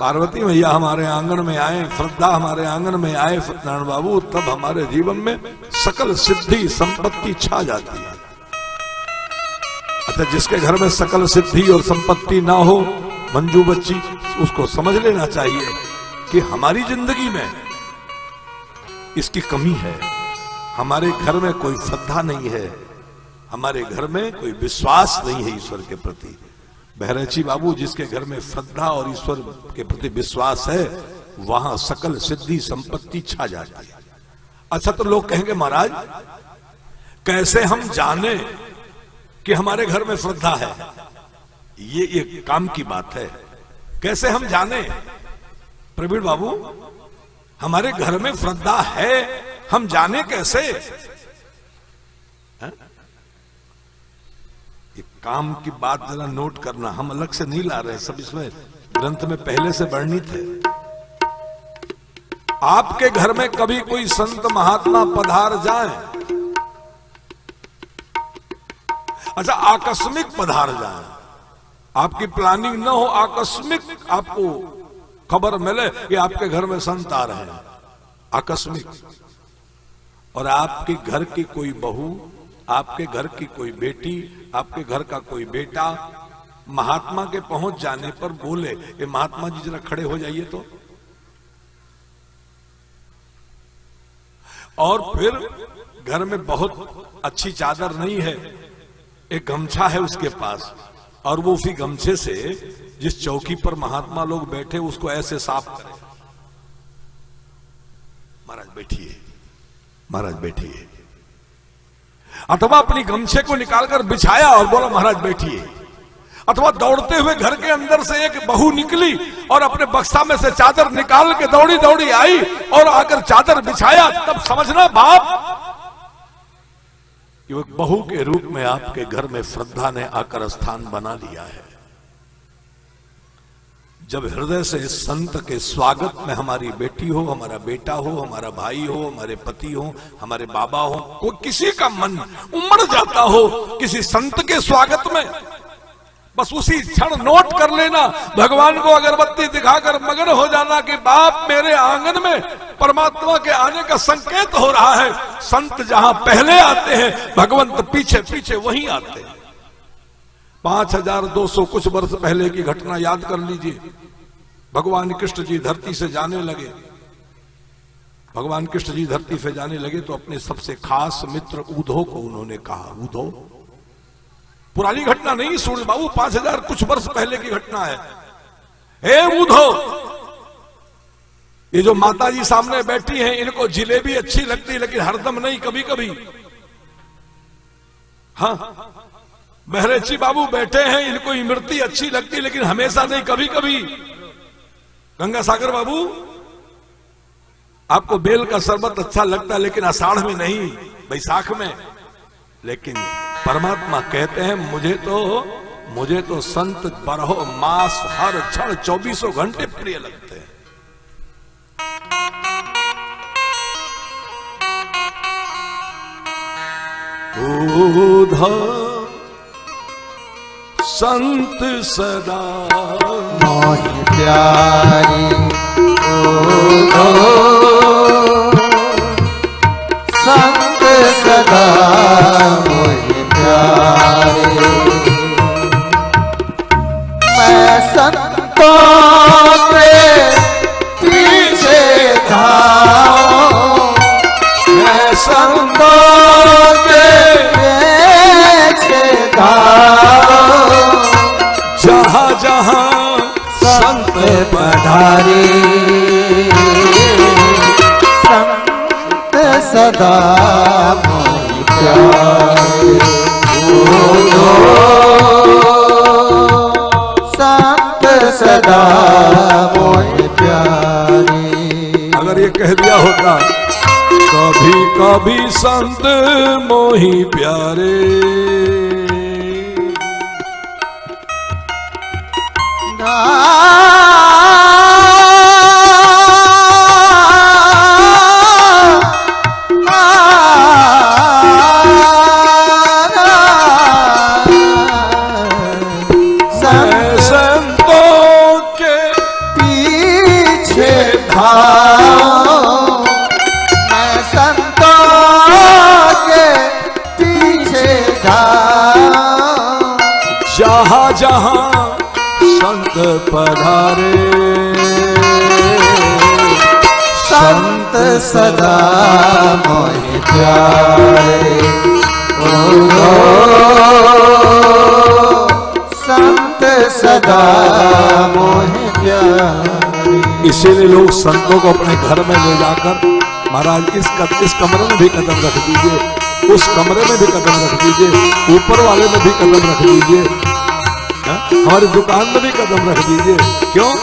पार्वती मैया हमारे आंगन में आए, श्रद्धा हमारे आंगन में आए सत्यनारायण बाबू, तब हमारे जीवन में सकल सिद्धि संपत्ति छा जाती है। अच्छा, जिसके घर में सकल सिद्धि और संपत्ति ना हो मंजू बच्ची, उसको समझ लेना चाहिए कि हमारी जिंदगी में इसकी कमी है। हमारे घर में कोई श्रद्धा नहीं है, हमारे घर में कोई विश्वास नहीं है ईश्वर के प्रति। बहरची बाबू, जिसके घर में श्रद्धा और ईश्वर के प्रति विश्वास है, वहां सकल सिद्धि संपत्ति छा जाती है। अच्छा, तो लोग कहेंगे महाराज कैसे हम जाने कि हमारे घर में श्रद्धा है? ये काम की बात है। कैसे हम जाने प्रवीण बाबू हमारे घर में श्रद्धा है, हम जाने कैसे? ये काम की बात जरा नोट करना, हम अलग से नहीं ला रहे, सब इसमें ग्रंथ में पहले से वर्णित है। आपके घर में कभी कोई संत महात्मा पधार जाए, अच्छा आकस्मिक पधार जाए, आपकी प्लानिंग ना हो, आकस्मिक आपको खबर मिले कि आपके घर में संत आ रहे हैं, आकस्मिक, और आपके घर की कोई बहू, आपके घर की कोई बेटी, आपके घर का कोई बेटा महात्मा के पहुंच जाने पर बोले, ये महात्मा जी जरा खड़े हो जाइए तो, और फिर घर में बहुत अच्छी चादर नहीं है, एक गमछा है उसके पास, और वो उसी गमछे से जिस चौकी पर महात्मा लोग बैठे उसको ऐसे साफ करे, महाराज बैठिए, महाराज बैठिए, अथवा अपनी गमछे को निकालकर बिछाया और बोला महाराज बैठिए, अथवा दौड़ते हुए घर के अंदर से एक बहू निकली और अपने बक्सा में से चादर निकाल के दौड़ी दौड़ी आई और आकर चादर बिछाया, तब समझना बाप कि वो बहू के रूप में आपके घर में श्रद्धा ने आकर स्थान बना लिया है। जब हृदय से संत के स्वागत में हमारी बेटी हो, हमारा बेटा हो, हमारा भाई हो, हमारे पति हो, हमारे बाबा हो, कोई किसी का मन उमड़ जाता हो किसी संत के स्वागत में, बस उसी क्षण नोट कर लेना, भगवान को अगरबत्ती दिखाकर मगन हो जाना कि बाप मेरे आंगन में परमात्मा के आने का संकेत हो रहा है। संत जहां पहले आते हैं, भगवंत पीछे पीछे वहीं आते हैं। 5200 कुछ वर्ष पहले की घटना याद कर लीजिए। भगवान कृष्ण जी धरती से जाने लगे, भगवान कृष्ण जी धरती से जाने लगे तो अपने सबसे खास मित्र उद्धव को उन्होंने कहा, उद्धव, पुरानी घटना नहीं सुन बाबू, 5000 कुछ वर्ष पहले की घटना है। हे उद्धव, ये जो माता जी सामने बैठी हैं, इनको जिलेबी अच्छी लगती है लेकिन हरदम नहीं, कभी कभी। हाँ, बहरेची बाबू बैठे हैं, इनको इमरती अच्छी लगती है लेकिन हमेशा नहीं, कभी कभी। गंगा सागर बाबू, आपको बेल का शरबत अच्छा लगता है लेकिन आषाढ़ में नहीं, बैसाख में। लेकिन परमात्मा कहते हैं मुझे तो संत बारहों मास हर क्षण 24 घंटे प्रिय लगते हैं। उद्धव संत सदा मोहि प्यारी, उद्धव संत सदा मोहि प्यारे। मैं संतों के पीछे धाऊं, मैं संतों जहां जहां संत पधारे, संत सदा मोहि प्यारे। संत सदा मोहि प्यारे। अगर ये कह दिया होता कभी कभी संत मोहि प्यारे, संतों के धाऊं, मैं संतों के पीछे धाऊं। जहाँ जहाँ संत पधारे, संत सदा मोहि प्यारे। ओ संत सदा मोहि प्यारे। इसीलिए लोग संतों को अपने घर में ले जाकर, महाराज इस कमरे में भी कदम रख दीजिए, उस कमरे में भी कदम रख दीजिए, ऊपर वाले में भी कदम रख दीजिए, हमारी दुकान में भी कदम रख दीजिए। क्यों?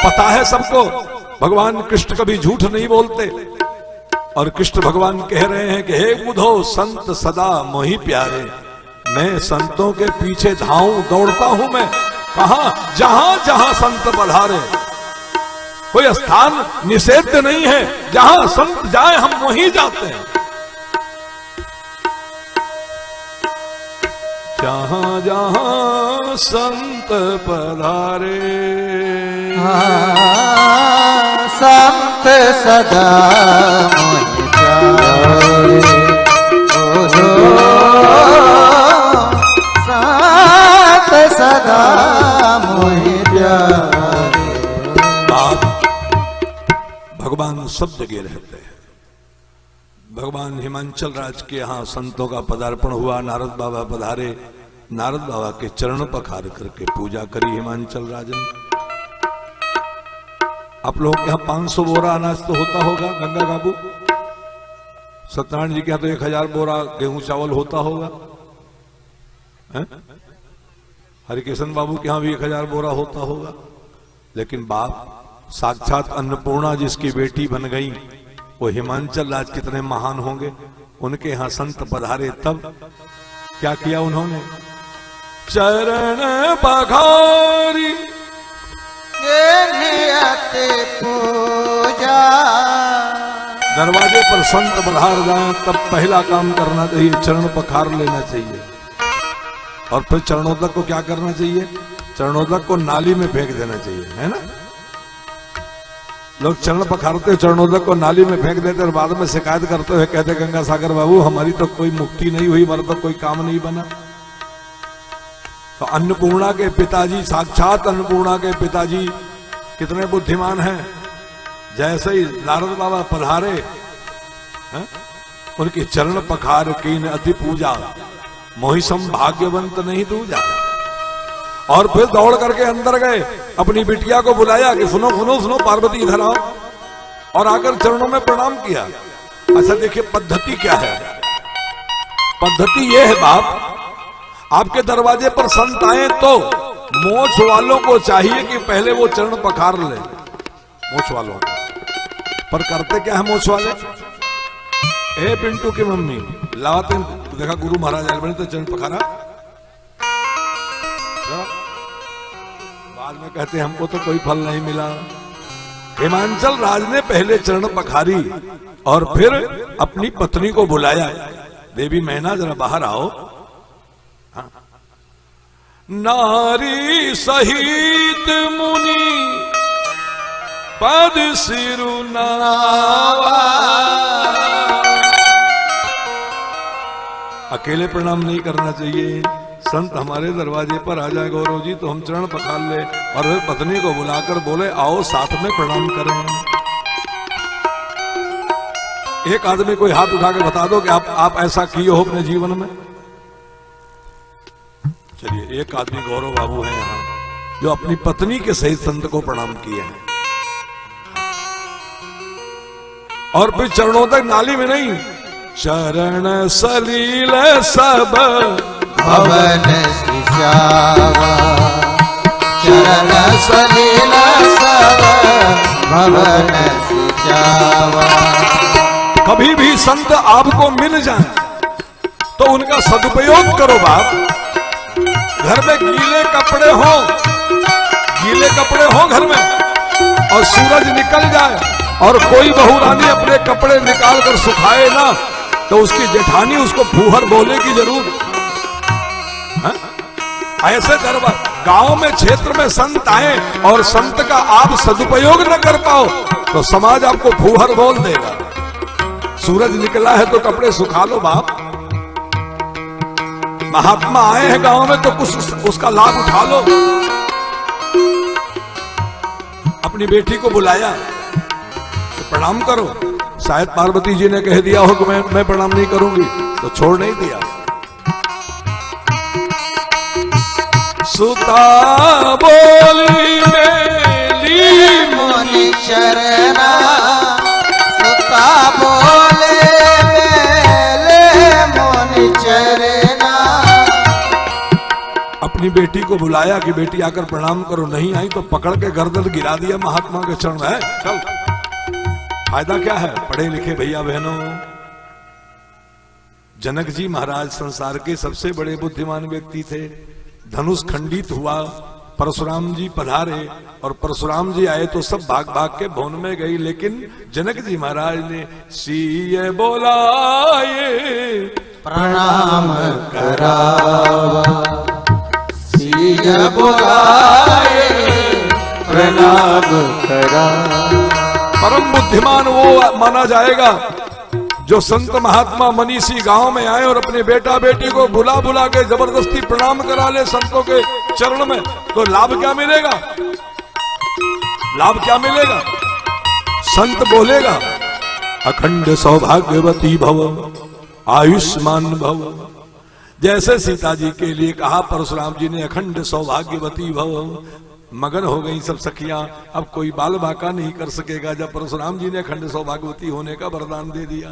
पता है सबको भगवान कृष्ण कभी झूठ नहीं बोलते, और कृष्ण भगवान कह रहे हैं कि हे बुधो संत सदा मोहि प्यारे। मैं संतों के पीछे धाऊं, दौड़ता हूं मैं। कहां? जहां जहां संत पधारे। कोई स्थान निषेध नहीं है, जहां संत जाए हम वहीं जाते हैं। जहां जहां संत पधारे, संत सदा मोहि प्यारे। संत सदा मोहि प्यारे। आप भगवान सब जगह रहते हैं। भगवान हिमांचल राज के यहाँ संतों का पदार्पण हुआ, नारद बाबा पधारे, नारद बाबा के चरण पखार करके पूजा करी हिमांचल राज ने। आप लोगों के यहाँ 500 बोरा अनाज तो होता होगा गंगा बाबू, सत्यनारायण जी के यहाँ तो 1000 बोरा गेहूं चावल होता होगा, हरिकिशन बाबू के यहाँ भी 1000 बोरा होता होगा। लेकिन बाप साक्षात अन्नपूर्णा जिसकी बेटी बन गई, वो हिमांचल राज कितने महान होंगे। उनके यहां संत पधारे तब क्या किया उन्होंने? चरण पखारी पूजा। दरवाजे पर संत पधार जाए तब पहला काम करना चाहिए, चरण पखार लेना चाहिए। और फिर चरणोदक को क्या करना चाहिए? चरणोदक को नाली में फेंक देना चाहिए, है ना। लोग चरण पखारते चरणोदक को नाली में फेंक देते और बाद में शिकायत करते हुए कहते गंगा सागर बाबू हमारी तो कोई मुक्ति नहीं हुई, हमारा तो कोई काम नहीं बना। तो अन्नपूर्णा के पिताजी, साक्षात अन्नपूर्णा के पिताजी कितने बुद्धिमान हैं। जैसे ही नारद बाबा पधारे, उनके चरण पखार कीन अति पूजा, मोहि सम भाग्यवंत नहीं दूजा। और फिर दौड़ करके अंदर गए, अपनी बिटिया को बुलाया कि सुनो सुनो सुनो पार्वती इधर आओ, और आकर चरणों में प्रणाम किया। अच्छा देखिए पद्धति क्या है। पद्धति यह है बाप, आपके दरवाजे पर संत आए तो मोछ वालों को चाहिए कि पहले वो चरण पखार ले, मोछ वालों को। पर करते क्या है मोछ वाले? ए पिंटू की मम्मी लाते, देखा गुरु महाराज आए बने तो चरण पखारा, बाद में कहते हमको तो कोई फल नहीं मिला। हिमांचल राज ने पहले चरण पखारी और फिर अपनी पत्नी को बुलाया, देवी मैना जरा बाहर आओ। हाँ। नारी सहित मुनि पद सिरुनावा। अकेले प्रणाम नहीं करना चाहिए, संत हमारे दरवाजे पर आ जाए गौरव जी तो हम चरण पखार ले, और फिर पत्नी को बुलाकर बोले आओ साथ में प्रणाम करें। एक आदमी कोई हाथ उठा के बता दो कि आप ऐसा किए हो अपने जीवन में। चलिए एक आदमी गौरव बाबू है यहाँ जो अपनी पत्नी के सहित संत को प्रणाम किए हैं, और फिर चरणों तक नाली में नहीं, चरण सलील सब भवन सिजावा। चरण सलील सब भवन सिजावा। कभी भी संत आपको मिल जाए तो उनका सदुपयोग करो बाप। घर में गीले कपड़े हो घर में, और सूरज निकल जाए और कोई बहू रानी अपने कपड़े निकाल कर सुखाए ना, तो उसकी जेठानी उसको फूहर बोलेगी जरूर। ऐसे गांव में क्षेत्र में संत आए और संत का आप सदुपयोग न कर पाओ तो समाज आपको फूहर बोल देगा। सूरज निकला है तो कपड़े सुखा लो बाप। महात्मा आए हैं गांव में तो कुछ उसका लाभ उठा लो। अपनी बेटी को बुलाया तो प्रणाम करो। शायद पार्वती जी ने कह दिया हो कि मैं प्रणाम नहीं करूंगी तो छोड़ नहीं दिया। सुता बोली मेली मुनि शरणा, सुता बोले मेले मुनि चरना। अपनी बेटी को बुलाया कि बेटी आकर प्रणाम करो, नहीं आई तो पकड़ के गर्दन गिरा दिया महात्मा के चरण में। चल, फायदा क्या है? पढ़े लिखे भैया बहनों, जनक जी महाराज संसार के सबसे बड़े बुद्धिमान व्यक्ति थे। धनुष खंडित हुआ, परशुराम जी पधारे और परशुराम जी आए तो सब भाग भाग के भवन में गई, लेकिन जनक जी महाराज ने सीए बोलाए प्रणाम करावा, सीय बोलाए प्रणाम करा। परम बुद्धिमान वो माना जाएगा जो संत महात्मा मनीषी गांव में आए और अपने बेटा बेटी को बुला बुला के जबरदस्ती प्रणाम करा ले संतों के चरण में, तो लाभ क्या मिलेगा? लाभ क्या मिलेगा? संत बोलेगा अखंड सौभाग्यवती भव, आयुष्मान भव। जैसे सीता जी के लिए कहा परशुराम जी ने अखंड सौभाग्यवती भव, मगन हो गई सब सखियां। अब कोई बाल बाका नहीं कर सकेगा जब परशुराम जी ने अखंड सौभाग्यवती होने का वरदान दे दिया।